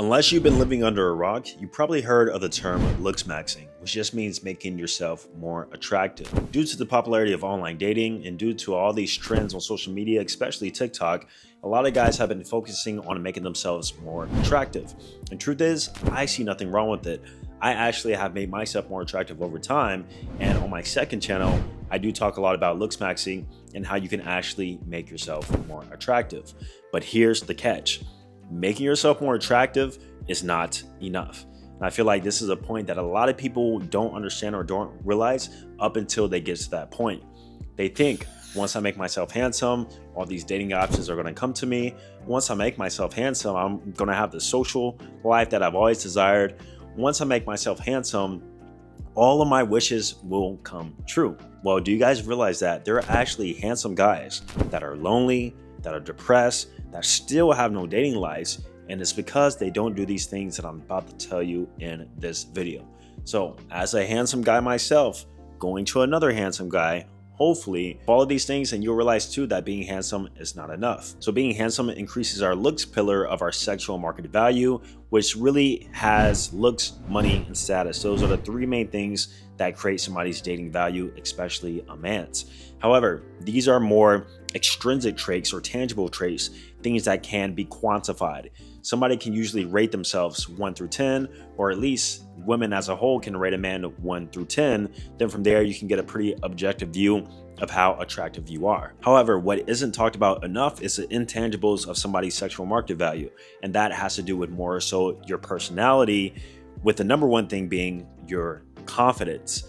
Unless you've been living under a rock, you probably heard of the term looks maxing, which just means making yourself more attractive. Due to the popularity of online dating and due to all these trends on social media, especially TikTok, a lot of guys have been focusing on making themselves more attractive. And truth is, I see nothing wrong with it. I actually have made myself more attractive over time, and on my second channel, I do talk a lot about looks maxing and how you can actually make yourself more attractive. But here's the catch. Making yourself more attractive is not enough. And I feel like this is a point that a lot of people don't understand or don't realize up until they get to that point. They think, once I make myself handsome, all these dating options are going to come to me. Once I make myself handsome, I'm going to have the social life that I've always desired. Once I make myself handsome, all of my wishes will come true. Well, do you guys realize that there are actually handsome guys that are lonely, that are depressed, that still have no dating lives, and it's because they don't do these things that I'm about to tell you in this video. So as a handsome guy myself, going to another handsome guy, hopefully follow these things and you'll realize too that being handsome is not enough. So being handsome increases our looks pillar of our sexual market value, which really has looks, money, and status. Those are the three main things that create somebody's dating value, especially a man's. However, these are more extrinsic traits or tangible traits, things that can be quantified. Somebody can usually rate themselves 1 through 10, or at least women as a whole can rate a man 1 through 10. Then from there, you can get a pretty objective view of how attractive you are. However, what isn't talked about enough is the intangibles of somebody's sexual market value. And that has to do with more so your personality, with the number one thing being your confidence.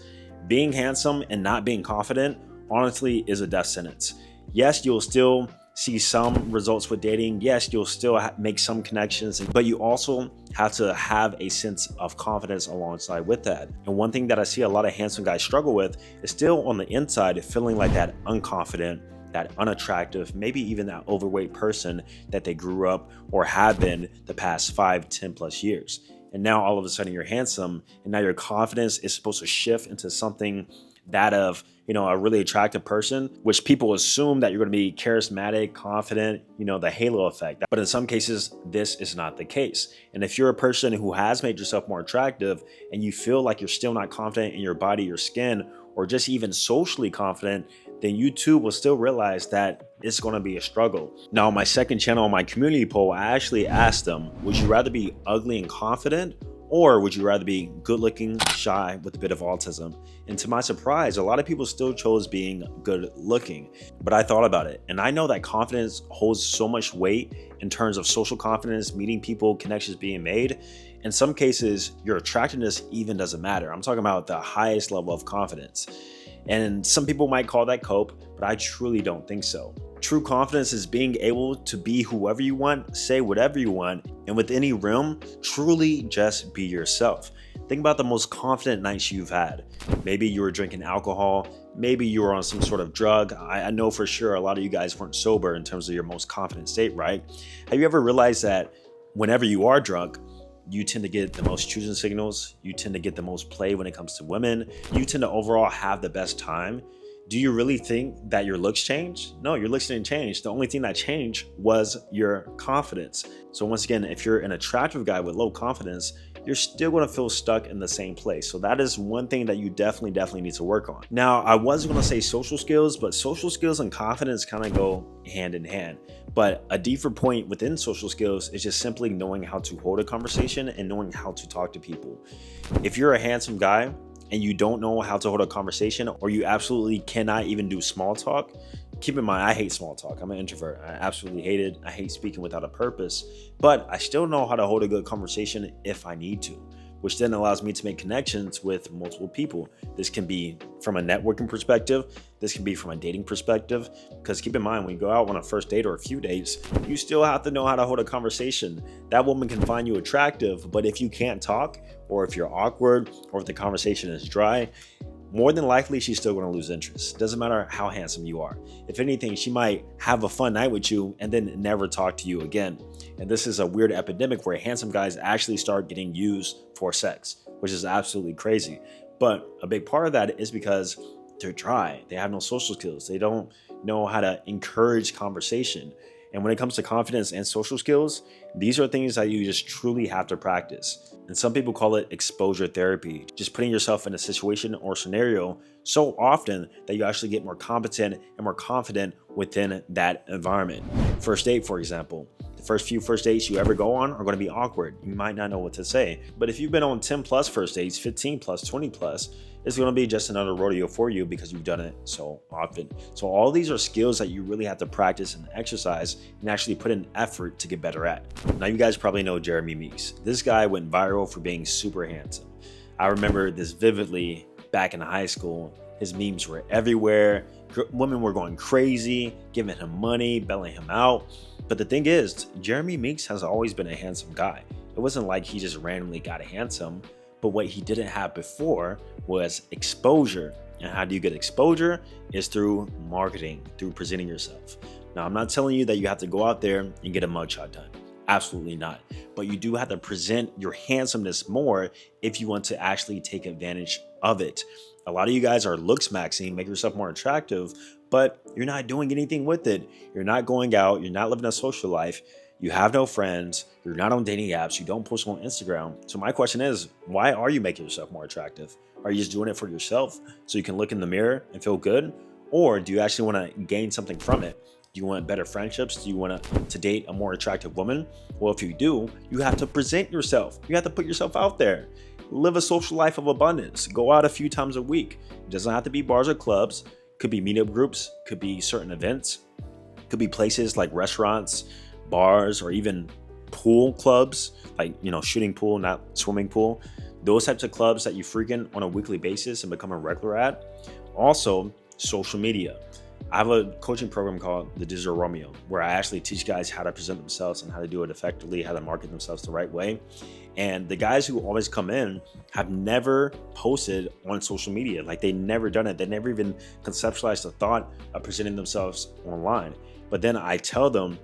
Being handsome and not being confident, honestly, is a death sentence. Yes, you'll still see some results with dating. Yes, you'll still make some connections, but you also have to have a sense of confidence alongside with that. And one thing that I see a lot of handsome guys struggle with is still on the inside feeling like that unconfident, that unattractive, maybe even that overweight person that they grew up or have been the past 5, 10 plus years. And now all of a sudden you're handsome, and now your confidence is supposed to shift into something that of, a really attractive person, which people assume that you're going to be charismatic, confident, the halo effect. But in some cases, this is not the case. And if you're a person who has made yourself more attractive and you feel like you're still not confident in your body, your skin, or just even socially confident, then you too will still realize that it's going to be a struggle. Now, on my second channel, on my community poll, I actually asked them, would you rather be ugly and confident, or would you rather be good looking, shy, with a bit of autism? And to my surprise, a lot of people still chose being good looking. But I thought about it, and I know that confidence holds so much weight in terms of social confidence, meeting people, connections being made. In some cases, your attractiveness even doesn't matter. I'm talking about the highest level of confidence. And some people might call that cope, but I truly don't think so. True confidence is being able to be whoever you want, say whatever you want, and with any realm, truly just be yourself. Think about the most confident nights you've had. Maybe you were drinking alcohol, maybe you were on some sort of drug. I know for sure a lot of you guys weren't sober in terms of your most confident state, right? Have you ever realized that whenever you are drunk, you tend to get the most choosing signals, you tend to get the most play when it comes to women, you tend to overall have the best time? Do you really think that your looks changed? No, your looks didn't change. The only thing that changed was your confidence. So once again, if you're an attractive guy with low confidence, you're still going to feel stuck in the same place. So that is one thing that you definitely need to work on. Now, I was going to say social skills, but social skills and confidence kind of go hand in hand. But a deeper point within social skills is just simply knowing how to hold a conversation and knowing how to talk to people. If you're a handsome guy and you don't know how to hold a conversation, or you absolutely cannot even do small talk, keep in mind, I hate small talk. I'm an introvert. I absolutely hate it. I hate speaking without a purpose, but I still know how to hold a good conversation if I need to, which then allows me to make connections with multiple people. This can be from a networking perspective. This can be from a dating perspective, because keep in mind, when you go out on a first date or a few dates, you still have to know how to hold a conversation. That woman can find you attractive, but if you can't talk, or if you're awkward, or if the conversation is dry, more than likely she's still going to lose interest. Doesn't matter how handsome you are. If anything, she might have a fun night with you and then never talk to you again. And this is a weird epidemic where handsome guys actually start getting used for sex, which is absolutely crazy. But a big part of that is because they're dry. They have no social skills. They don't know how to encourage conversation. And when it comes to confidence and social skills, these are things that you just truly have to practice. And some people call it exposure therapy, just putting yourself in a situation or scenario so often that you actually get more competent and more confident within that environment. First date, for example. The first few first dates you ever go on are going to be awkward. You might not know what to say. But if you've been on 10 plus first dates, 15 plus, 20 plus, it's going to be just another rodeo for you because you've done it so often. So all these are skills that you really have to practice and exercise and actually put in effort to get better at. Now you guys probably know Jeremy Meeks. This guy went viral for being super handsome. I remember this vividly back in high school. His memes were everywhere. Women were going crazy, giving him money, bailing him out. But the thing is, Jeremy Meeks has always been a handsome guy. It wasn't like he just randomly got handsome. But what he didn't have before was exposure. And how do you get exposure? Is through marketing, through presenting yourself. Now, I'm not telling you that you have to go out there and get a mugshot done. Absolutely not. But you do have to present your handsomeness more if you want to actually take advantage of it. A lot of you guys are looks maxing, make yourself more attractive, but you're not doing anything with it. You're not going out. You're not living a social life. You have no friends, you're not on dating apps, you don't post on Instagram. So my question is, why are you making yourself more attractive? Are you just doing it for yourself so you can look in the mirror and feel good? Or do you actually want to gain something from it? Do you want better friendships? Do you want to date a more attractive woman? Well, if you do, you have to present yourself. You have to put yourself out there. Live a social life of abundance. Go out a few times a week. It doesn't have to be bars or clubs. Could be meetup groups, could be certain events, could be places like restaurants, bars, or even pool clubs, like, shooting pool, not swimming pool. Those types of clubs that you frequent on a weekly basis and become a regular at. Also, social media. I have a coaching program called the Digital Romeo, where I actually teach guys how to present themselves and how to do it effectively, how to market themselves the right way. And the guys who always come in have never posted on social media. Like, they never done it. They never even conceptualized the thought of presenting themselves online. But then I tell them,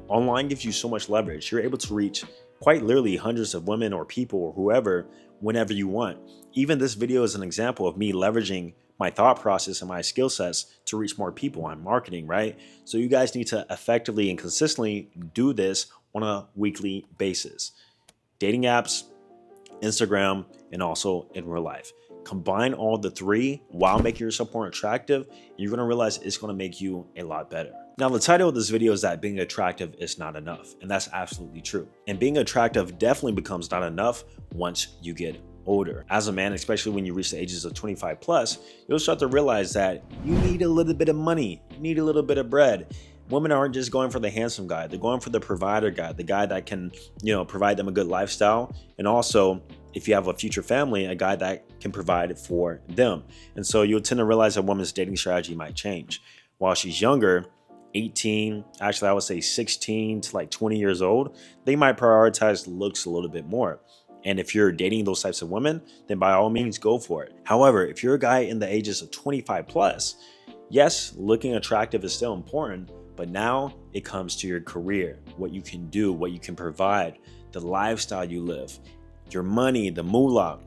online gives you so much leverage. You're able to reach quite literally hundreds of women or people or whoever whenever you want. Even this video is an example of me leveraging my thought process and my skill sets to reach more people on marketing, right? So you guys need to effectively and consistently do this on a weekly basis. Dating apps, Instagram, and also in real life. Combine all the three while making yourself more attractive, and you're going to realize it's going to make you a lot better. Now, the title of this video is that being attractive is not enough, and that's absolutely true. And being attractive definitely becomes not enough once you get older. As a man, especially when you reach the ages of 25 plus, you'll start to realize that you need a little bit of money, you need a little bit of bread. Women aren't just going for the handsome guy, they're going for the provider guy, the guy that can, provide them a good lifestyle. And also, if you have a future family, a guy that can provide for them. And so you'll tend to realize a woman's dating strategy might change. While she's younger, 18, actually I would say 16 to like 20 years old, they might prioritize looks a little bit more. And if you're dating those types of women, then by all means go for it. However, if you're a guy in the ages of 25 plus, yes, looking attractive is still important, but now it comes to your career, what you can do, what you can provide, the lifestyle you live, your money, the moolah.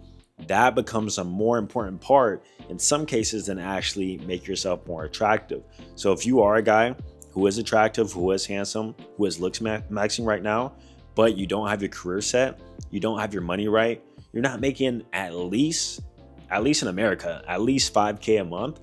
That becomes a more important part in some cases than actually make yourself more attractive. So if you are a guy who is attractive, who is handsome, who is looks maxing right now, but you don't have your career set, you don't have your money right, you're not making at least in America, at least $5K a month,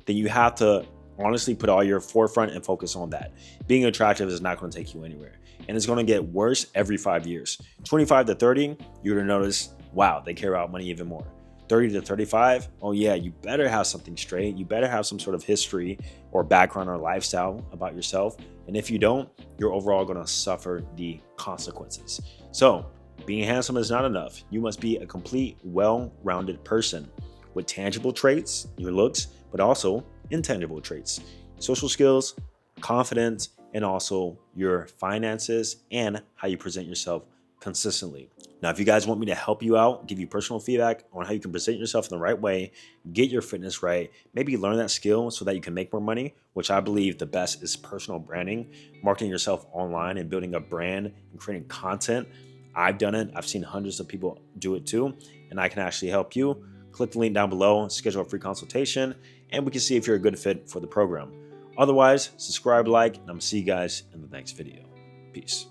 then you have to honestly put all your forefront and focus on that. Being attractive is not going to take you anywhere. And it's going to get worse every 5 years. 25 to 30, you're going to notice, wow, they care about money even more. 30 to 35, oh yeah, you better have something straight. You better have some sort of history or background or lifestyle about yourself. And if you don't, you're overall going to suffer the consequences. So being handsome is not enough. You must be a complete, well-rounded person with tangible traits, your looks, but also intangible traits, social skills, confidence, and also your finances and how you present yourself consistently. Now, if you guys want me to help you out, give you personal feedback on how you can present yourself in the right way, get your fitness right, maybe learn that skill so that you can make more money, which I believe the best is personal branding, marketing yourself online and building a brand and creating content. I've done it. I've seen hundreds of people do it too, and I can actually help you. Click the link down below, schedule a free consultation, and we can see if you're a good fit for the program. Otherwise, subscribe, like, and I'm gonna see you guys in the next video. Peace.